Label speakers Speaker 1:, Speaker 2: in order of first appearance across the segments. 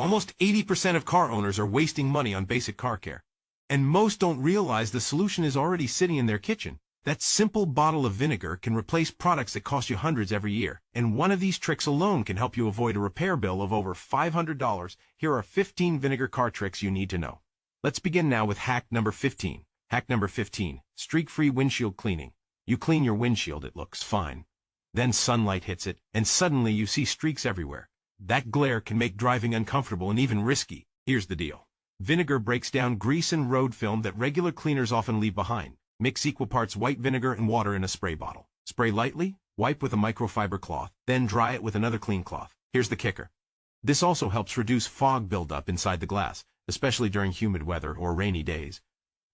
Speaker 1: Almost 80% of car owners are wasting money on basic car care. And most don't realize the solution is already sitting in their kitchen. That simple bottle of vinegar can replace products that cost you hundreds every year. And one of these tricks alone can help you avoid a repair bill of over $500. Here are 15 vinegar car tricks you need to know. Let's begin now with hack number 15. Hack number 15, streak-free windshield cleaning. You clean your windshield, it looks fine. Then sunlight hits it, and suddenly you see streaks everywhere. That glare can make driving uncomfortable and even risky. Here's the deal. Vinegar breaks down grease and road film that regular cleaners often leave behind. Mix equal parts white vinegar and water in a spray bottle. Spray lightly, wipe with a microfiber cloth, then dry it with another clean cloth. Here's the kicker. This also helps reduce fog buildup inside the glass, especially during humid weather or rainy days.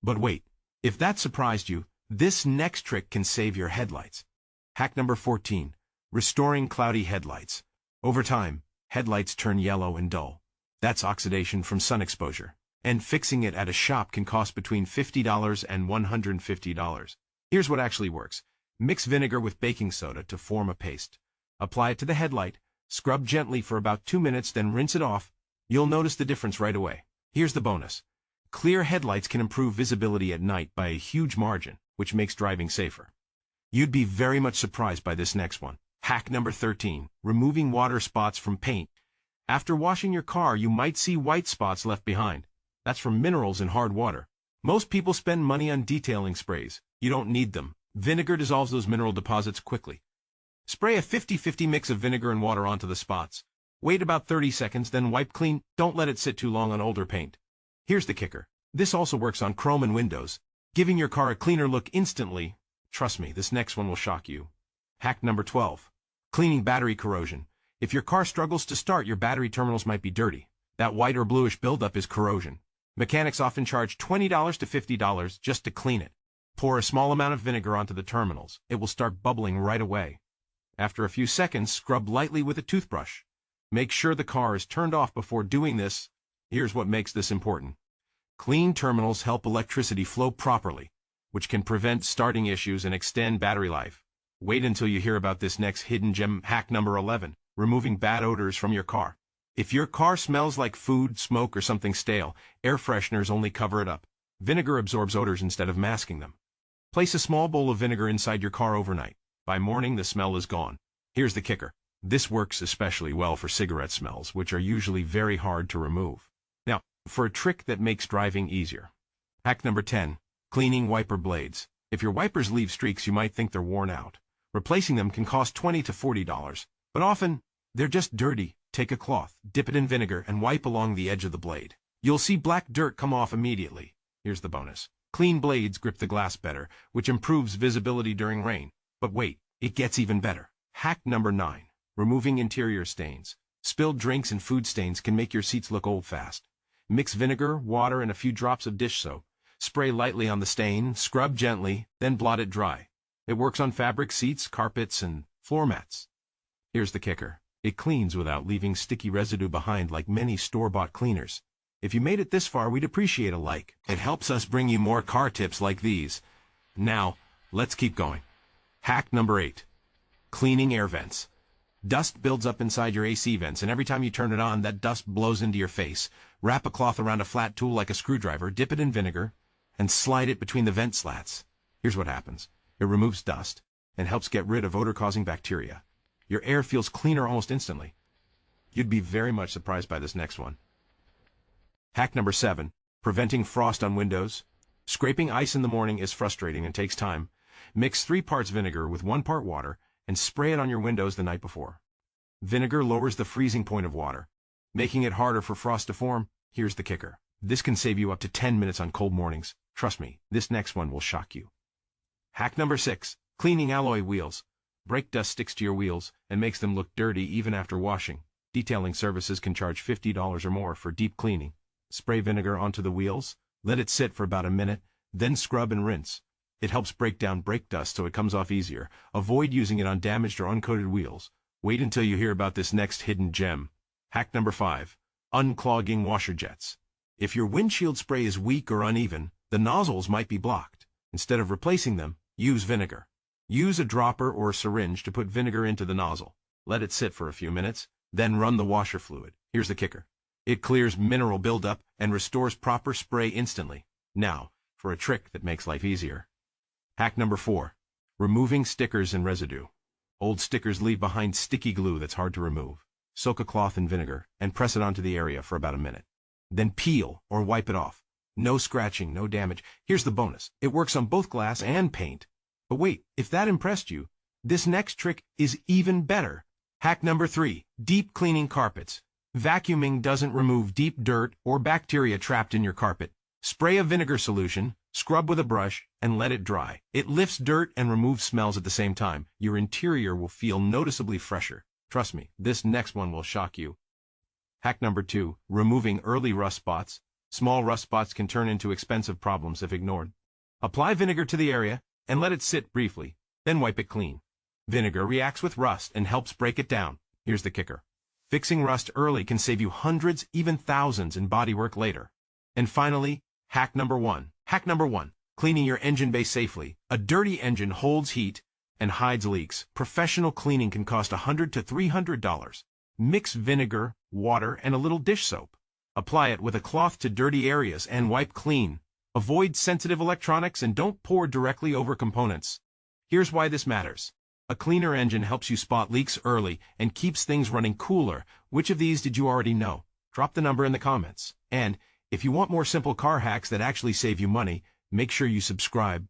Speaker 1: But wait, if that surprised you, this next trick can save your headlights. Hack number 14, restoring cloudy headlights. Over time, headlights turn yellow and dull. That's oxidation from sun exposure. And fixing it at a shop can cost between $50 and $150. Here's what actually works. Mix vinegar with baking soda to form a paste. Apply it to the headlight, scrub gently for about 2 minutes, then rinse it off. You'll notice the difference right away. Here's the bonus. Clear headlights can improve visibility at night by a huge margin, which makes driving safer. You'd be very much surprised by this next one. Hack number 13, removing water spots from paint. After washing your car, you might see white spots left behind. That's from minerals in hard water. Most people spend money on detailing sprays. You don't need them. Vinegar dissolves those mineral deposits quickly. Spray a 50-50 mix of vinegar and water onto the spots. Wait about 30 seconds, then wipe clean. Don't let it sit too long on older paint. Here's the kicker. This also works on chrome and windows, giving your car a cleaner look instantly. Trust me, this next one will shock you. Hack number 12. Cleaning battery corrosion. If your car struggles to start, your battery terminals might be dirty. That white or bluish buildup is corrosion. Mechanics often charge $20 to $50 just to clean it. Pour a small amount of vinegar onto the terminals. It will start bubbling right away. After a few seconds, scrub lightly with a toothbrush. Make sure the car is turned off before doing this. Here's what makes this important. Clean terminals help electricity flow properly, which can prevent starting issues and extend battery life. Wait until you hear about this next hidden gem. Hack number 11, removing bad odors from your car. If your car smells like food, smoke, or something stale, air fresheners only cover it up. Vinegar absorbs odors instead of masking them. Place a small bowl of vinegar inside your car overnight. By morning, the smell is gone. Here's the kicker. This works especially well for cigarette smells, which are usually very hard to remove. Now, for a trick that makes driving easier. Hack number 10, cleaning wiper blades. If your wipers leave streaks, you might think they're worn out. Replacing them can cost $20 to $40, but often they're just dirty. Take a cloth, dip it in vinegar, and wipe along the edge of the blade. You'll see black dirt come off immediately. Here's the bonus. Clean blades grip the glass better, which improves visibility during rain. But wait, it gets even better. Hack number 9, removing interior stains. Spilled drinks and food stains can make your seats look old fast. Mix vinegar, water, and a few drops of dish soap. Spray lightly on the stain, scrub gently, then blot it dry. It works on fabric seats, carpets, and floor mats. Here's the kicker. It cleans without leaving sticky residue behind like many store-bought cleaners. If you made it this far, we'd appreciate a like. It helps us bring you more car tips like these. Now, let's keep going. Hack number 8, cleaning air vents. Dust builds up inside your AC vents, and every time you turn it on, that dust blows into your face. Wrap a cloth around a flat tool like a screwdriver, dip it in vinegar, and slide it between the vent slats. Here's what happens. It removes dust and helps get rid of odor-causing bacteria. Your air feels cleaner almost instantly. You'd be very much surprised by this next one. Hack number 7, preventing frost on windows. Scraping ice in the morning is frustrating and takes time. Mix 3 parts vinegar with 1 part water and spray it on your windows the night before. Vinegar lowers the freezing point of water, making it harder for frost to form. Here's the kicker. This can save you up to 10 minutes on cold mornings. Trust me, this next one will shock you. Hack number 6, cleaning alloy wheels. Brake dust sticks to your wheels and makes them look dirty even after washing. Detailing services can charge $50 or more for deep cleaning. Spray vinegar onto the wheels, let it sit for about a minute, then scrub and rinse. It helps break down brake dust so it comes off easier. Avoid using it on damaged or uncoated wheels. Wait until you hear about this next hidden gem. Hack number 5, unclogging washer jets. If your windshield spray is weak or uneven, the nozzles might be blocked. Instead of replacing them, use vinegar. Use a dropper or a syringe to put vinegar into the nozzle. Let it sit for a few minutes, then run the washer fluid. Here's the kicker. It clears mineral buildup and restores proper spray instantly. Now, for a trick that makes life easier. Hack number 4. Removing stickers and residue. Old stickers leave behind sticky glue that's hard to remove. Soak a cloth in vinegar and press it onto the area for about a minute. Then peel or wipe it off. No scratching, no damage. Here's the bonus. It works on both glass and paint. But wait, if that impressed you, this next trick is even better. Hack number 3. Deep cleaning carpets. Vacuuming doesn't remove deep dirt or bacteria trapped in your carpet. Spray a vinegar solution, scrub with a brush, and let it dry. It lifts dirt and removes smells at the same time. Your interior will feel noticeably fresher. Trust me, this next one will shock you. Hack number 2. Removing early rust spots. Small rust spots can turn into expensive problems if ignored. Apply vinegar to the area and let it sit briefly, then wipe it clean. Vinegar reacts with rust and helps break it down. Here's the kicker. Fixing rust early can save you hundreds, even thousands in bodywork later. And finally, hack number 1. Hack number 1. Cleaning your engine bay safely. A dirty engine holds heat and hides leaks. Professional cleaning can cost $100 to $300. Mix vinegar, water, and a little dish soap. Apply it with a cloth to dirty areas and wipe clean. Avoid sensitive electronics and don't pour directly over components. Here's why this matters. A cleaner engine helps you spot leaks early and keeps things running cooler. Which of these did you already know? Drop the number in the comments. And if you want more simple car hacks that actually save you money, make sure you subscribe.